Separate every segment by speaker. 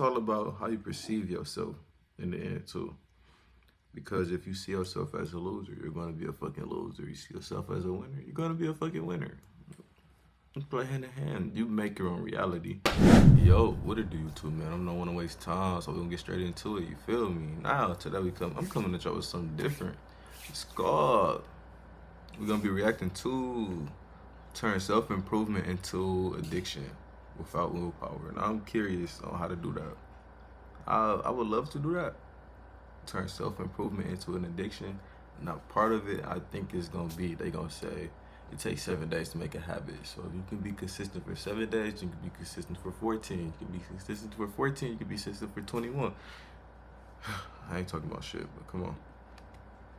Speaker 1: all about how you perceive yourself in the end too. Because if you see yourself as a loser, you're gonna be a fucking loser. You see yourself as a winner, you're gonna be a fucking winner. Let's play hand in hand. You make your own reality. Yo, what it do, you two, man? I don't want to waste time, so we're gonna get straight into it. You feel me? Now, today I'm coming at y'all with something different. It's called. We're gonna be reacting to turn self-improvement into addiction without willpower. And I'm curious on how to do that. I would love to do that. Turn self-improvement into an addiction. Now, part of it, I think, is gonna be they gonna say it takes 7 days to make a habit. So if you can be consistent for 7 days, you can be consistent for 14. You can be consistent for 14. You can be consistent for 21. I ain't talking about shit, but come on.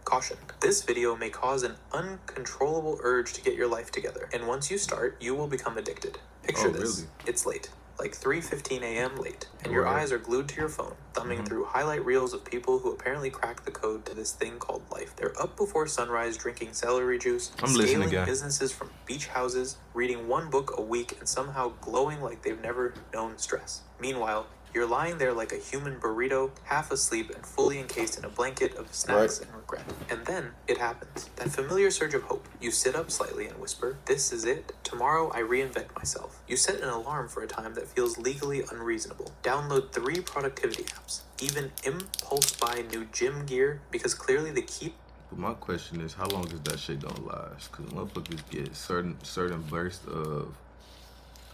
Speaker 2: Caution. This video may cause an uncontrollable urge to get your life together, and once you start, you will become addicted. Picture this.
Speaker 1: Really?
Speaker 2: It's late. Like 3:15 a.m. late, and your eyes are glued to your phone, thumbing through highlight reels of people who apparently cracked the code to this thing called life. They're up before sunrise drinking celery juice, scaling businesses from beach houses, reading one book a week, and somehow glowing like they've never known stress. Meanwhile, you're lying there like a human burrito, half asleep and fully encased in a blanket of snacks and regret. And then it happens. That familiar surge of hope. You sit up slightly and whisper, "This is it. Tomorrow I reinvent myself." You set an alarm for a time that feels legally unreasonable. Download 3 productivity apps. Even impulse buy new gym gear because clearly they keep.
Speaker 1: But my question is, how long is that shit gonna last? Because motherfuckers get certain bursts of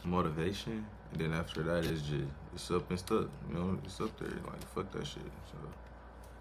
Speaker 1: motivation, and then after that it's up and stuck. You know, it's up there. Like, fuck that shit. So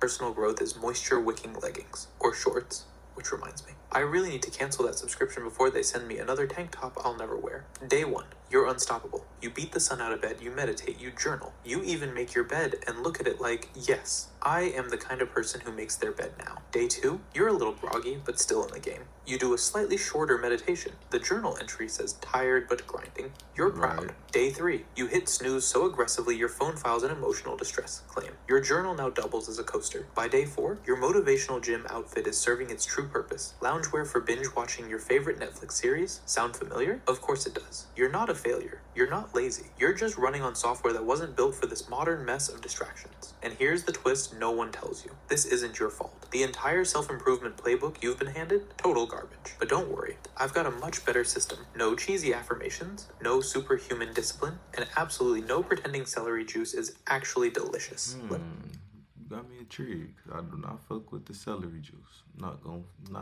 Speaker 2: Personal growth is moisture wicking leggings or shorts, which reminds me. I really need to cancel that subscription before they send me another tank top I'll never wear. Day 1, you're unstoppable. You beat the sun out of bed, you meditate, you journal. You even make your bed and look at it like, yes, I am the kind of person who makes their bed now. Day 2, you're a little groggy, but still in the game. You do a slightly shorter meditation. The journal entry says tired but grinding. You're proud.
Speaker 1: Right.
Speaker 2: Day 3, you hit snooze so aggressively your phone files an emotional distress claim. Your journal now doubles as a coaster. By day 4, your motivational gym outfit is serving its true purpose. Loungewear for binge watching your favorite Netflix series? Sound familiar? Of course it does. You're not a failure. You're not lazy. You're just running on software that wasn't built for this modern mess of distractions. And here's the twist no one tells you. This isn't your fault. The entire self-improvement playbook you've been handed? Total garbage. But don't worry. I've got a much better system. No cheesy affirmations, no superhuman discipline, and absolutely no pretending celery juice is actually delicious.
Speaker 1: you got me intrigued. I do not fuck with the celery juice. Not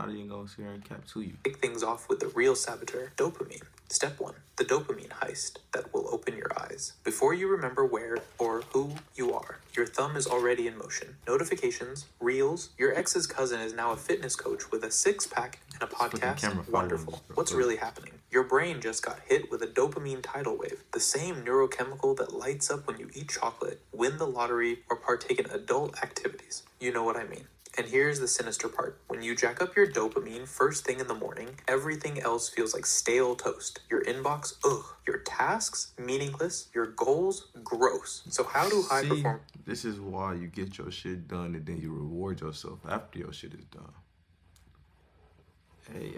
Speaker 1: even gonna sit here and cap to you.
Speaker 2: Kick things off with the real saboteur, dopamine. Step 1, the dopamine heist that will open your eyes. Before you remember where or who you are, your thumb is already in motion. Notifications, reels, your ex's cousin is now a fitness coach with a 6-pack and a podcast. Wonderful. What's really happening? Your brain just got hit with a dopamine tidal wave, the same neurochemical that lights up when you eat chocolate, win the lottery, or partake in adult activities. You know what I mean. And here's the sinister part. When you jack up your dopamine first thing in the morning, everything else feels like stale toast. Your inbox, ugh. Your tasks, meaningless. Your goals, gross. So how do high perform?
Speaker 1: This is why you get your shit done and then you reward yourself after your shit is done. Hey,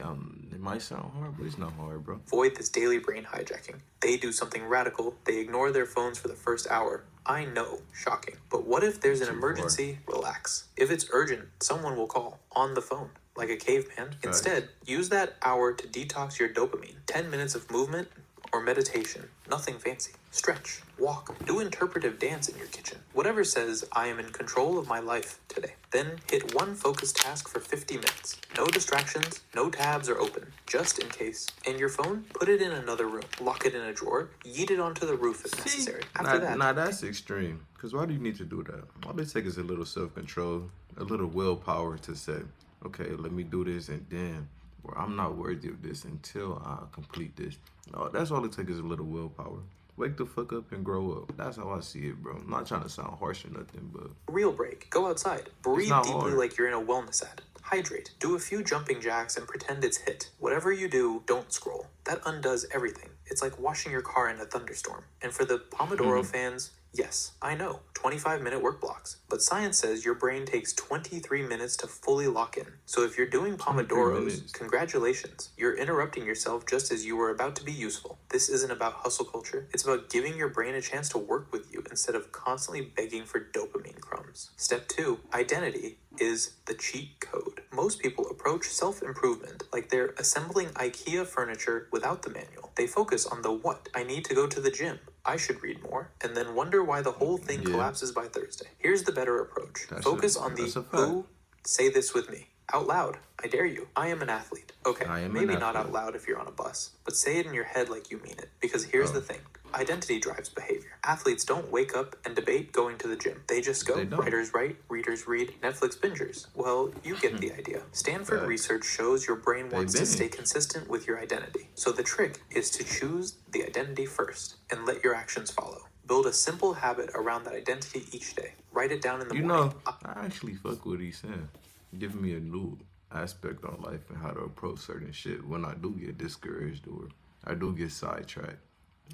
Speaker 1: it might sound hard, but it's not hard, bro.
Speaker 2: Avoid this daily brain hijacking. They do something radical. They ignore their phones for the first hour. I know, shocking. But what if there's an emergency? Relax. If it's urgent, someone will call on the phone, like a caveman. Instead, use that hour to detox your dopamine. 10 minutes of movement or meditation. Nothing fancy. Stretch, walk, do interpretive dance in your kitchen. Whatever says, I am in control of my life today. Then hit one focused task for 50 minutes. No distractions, no tabs are open, just in case. And your phone, put it in another room. Lock it in a drawer, yeet it onto the roof if necessary.
Speaker 1: Now that's extreme. Because why do you need to do that? All it takes is a little self-control, a little willpower to say, okay, let me do this, and then, or I'm not worthy of this until I complete this. No, that's all it takes is a little willpower. Wake the fuck up and grow up. That's how I see it, bro. I'm not trying to sound harsh or nothing, but
Speaker 2: real break. Go outside. Breathe deeply like you're in a wellness ad. Hydrate. Do a few jumping jacks and pretend it's hit. Whatever you do, don't scroll. That undoes everything. It's like washing your car in a thunderstorm. And for the Pomodoro fans, yes, I know. 25-minute work blocks. But science says your brain takes 23 minutes to fully lock in. So if you're doing
Speaker 1: 23
Speaker 2: Pomodoros,
Speaker 1: minutes.
Speaker 2: congratulations. You're interrupting yourself just as you were about to be useful. This isn't about hustle culture. It's about giving your brain a chance to work with you instead of constantly begging for dopamine crumbs. Step 2, identity is the cheat code. Most people approach self-improvement like they're assembling IKEA furniture without the manual. They focus on the what. I need to go to the gym. I should read more, and then wonder why the whole thing
Speaker 1: Yeah.
Speaker 2: collapses by Thursday. Here's the better approach.
Speaker 1: That's
Speaker 2: Focus
Speaker 1: a-
Speaker 2: on the
Speaker 1: that's a fact.
Speaker 2: who. Say this with me. Out loud. I dare you. I am an athlete. Okay,
Speaker 1: I am an
Speaker 2: maybe not
Speaker 1: athlete.
Speaker 2: out loud if you're on a bus, but say it in your head like you mean it. Because here's
Speaker 1: Oh.
Speaker 2: the thing. Identity drives behavior. Athletes don't wake up and debate going to the gym. They just go.
Speaker 1: They don't.
Speaker 2: Writers write, readers read, Netflix bingers. Well, you get the idea. Stanford
Speaker 1: Facts.
Speaker 2: research shows your brain wants to
Speaker 1: binge.
Speaker 2: stay consistent with your identity. So the trick is to choose the identity first and let your actions follow. Build a simple habit around that identity each day. Write it down in the
Speaker 1: You
Speaker 2: morning.
Speaker 1: know, I actually fuck what he's saying. Giving me a new aspect on life and how to approach certain shit when I do get discouraged or I do get sidetracked.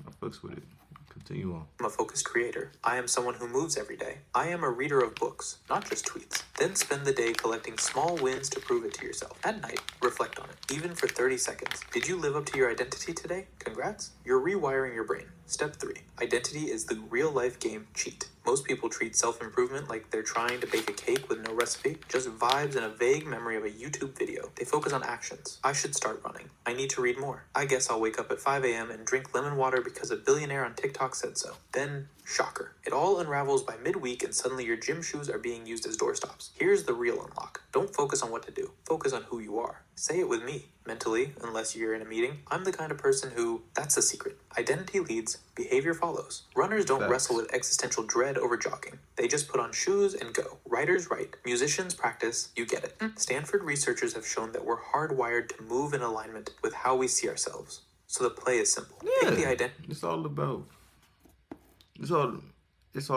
Speaker 1: I fucks with it. Continue on.
Speaker 2: I'm a focused creator. I am someone who moves every day. I am a reader of books, not just tweets. Then spend the day collecting small wins to prove it to yourself. At night, reflect on it, even for 30 seconds. Did you live up to your identity today? Congrats. You're rewiring your brain. Step 3. Identity is the real-life game cheat. Most people treat self-improvement like they're trying to bake a cake with no recipe, just vibes and a vague memory of a YouTube video. They focus on actions. I should start running. I need to read more. I guess I'll wake up at 5 a.m. and drink lemon water because a billionaire on TikTok said so. Then, shocker. It all unravels by midweek and suddenly your gym shoes are being used as doorstops. Here's the real unlock. Don't focus on what to do. Focus on who you are. Say it with me. Mentally, unless you're in a meeting, I'm the kind of person who, that's the secret. Identity leads, behavior follows. Runners don't
Speaker 1: Facts.
Speaker 2: wrestle with existential dread over jogging. They just put on shoes and go. Writers write. Musicians practice. You get it. Stanford researchers have shown that we're hardwired to move in alignment with how we see ourselves. So the play is simple. Pick the identity.
Speaker 1: It's all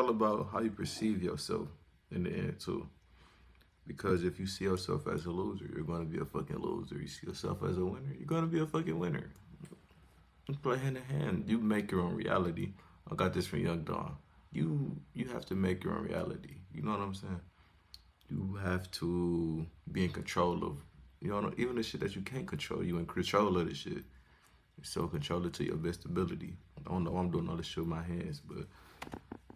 Speaker 1: about how you perceive yourself in the end too. Because if you see yourself as a loser, you're gonna be a fucking loser. You see yourself as a winner, you're gonna be a fucking winner. You play hand in hand. You make your own reality. I got this from Young Don. You have to make your own reality. You know what I'm saying? You have to be in control of, even the shit that you can't control. You in control of the shit. So control it to your best ability. I don't know. I'm doing all this shit with my hands, but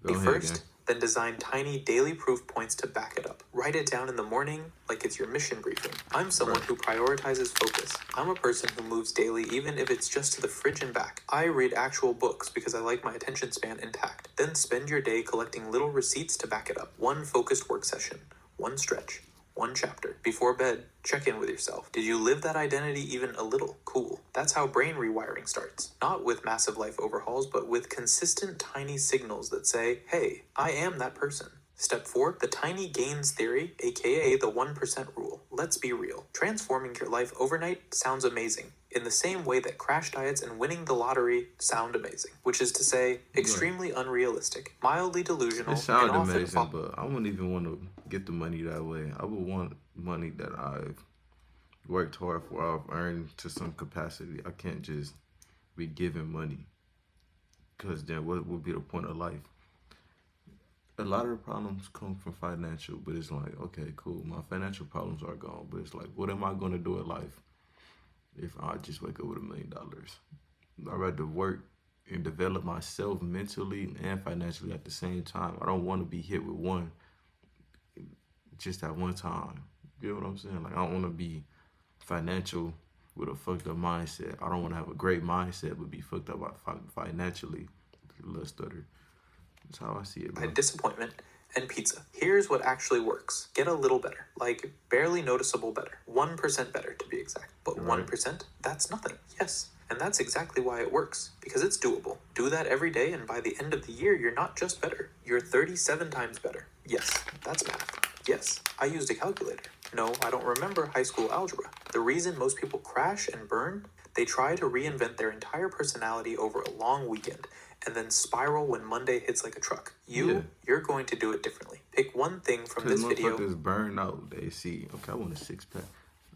Speaker 1: go ahead,
Speaker 2: First,
Speaker 1: gang.
Speaker 2: then design tiny daily proof points to back it up. Write it down in the morning like it's your mission briefing. I'm someone who prioritizes focus. I'm a person who moves daily even if it's just to the fridge and back. I read actual books because I like my attention span intact. Then spend your day collecting little receipts to back it up. One focused work session, one stretch, one chapter. Before bed, check in with yourself. Did you live that identity even a little? Cool. That's how brain rewiring starts. Not with massive life overhauls, but with consistent tiny signals that say, hey, I am that person. Step 4, the tiny gains theory, aka the 1% rule. Let's be real. Transforming your life overnight sounds amazing, in the same way that crash diets and winning the lottery sound amazing, which is to say, extremely unrealistic, mildly delusional,
Speaker 1: It sounds
Speaker 2: and often
Speaker 1: amazing, but I wouldn't even want to get the money that way. I would want money that I've worked hard for, I've earned to some capacity. I can't just be given money, because then what would be the point of life? A lot of the problems come from financial, but it's like, okay, cool, my financial problems are gone, but it's like, what am I going to do in life if I just wake up with $1 million? I'd rather work and develop myself mentally and financially at the same time. I don't want to be hit with one just at one time. You know what I'm saying? Like, I don't want to be financial with a fucked up mindset. I don't want to have a great mindset but be fucked up financially. A little stutter. That's how I see it, bro.
Speaker 2: disappointment, and pizza. Here's what actually works. Get a little better, like barely noticeable better. 1% better to be exact. But
Speaker 1: Right.
Speaker 2: 1%, that's nothing. Yes. And that's exactly why it works, because it's doable. Do that every day, and by the end of the year, you're not just better. You're 37 times better. Yes, that's math. Yes, I used a calculator. No, I don't remember high school algebra. The reason most people crash and burn, they try to reinvent their entire personality over a long weekend, and then spiral when Monday hits like a truck. You're going to do it differently. Pick one thing from
Speaker 1: Because
Speaker 2: this video.
Speaker 1: motherfuckers burn out. They see, okay, I want a 6-pack.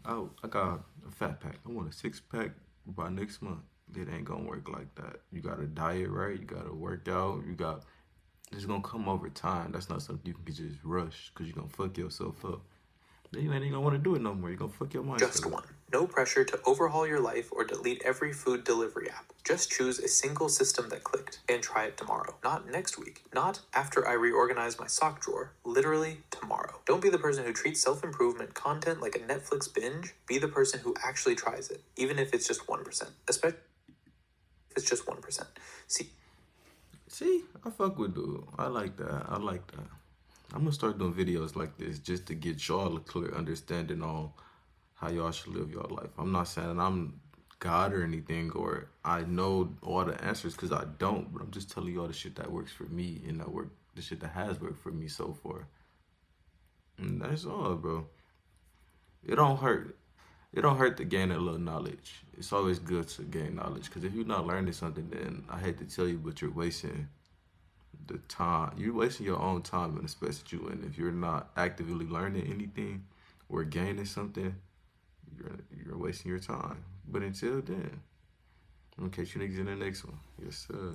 Speaker 1: Oh, I got a fat pack. I want a 6-pack by next month. It ain't gonna work like that. You gotta diet right. You gotta work out. You got It's gonna come over time. That's not something you can just rush because you're gonna fuck yourself up. Then you ain't even gonna want to do it no more. You're gonna fuck your
Speaker 2: Just
Speaker 1: mindset up.
Speaker 2: one. No pressure to overhaul your life or delete every food delivery app. Just choose a single system that clicked and try it tomorrow. Not next week. Not after I reorganize my sock drawer. Literally tomorrow. Don't be the person who treats self-improvement content like a Netflix binge. Be the person who actually tries it, even if it's just 1%. Especially if it's just 1%.
Speaker 1: See, I fuck with dude. I like that. I like that. I'm gonna start doing videos like this just to get y'all a clear understanding on how y'all should live your life. I'm not saying I'm God or anything or I know all the answers because I don't, but I'm just telling y'all the shit that works for me and the shit that has worked for me so far. And that's all, bro. It don't hurt. It don't hurt to gain a little knowledge. It's always good to gain knowledge because if you're not learning something, then I hate to tell you, but you're wasting the time. You're wasting your own time in the space that you in. If you're not actively learning anything or gaining something, you're wasting your time. But until then, I'm gonna catch you niggas in the next one. Yes, sir.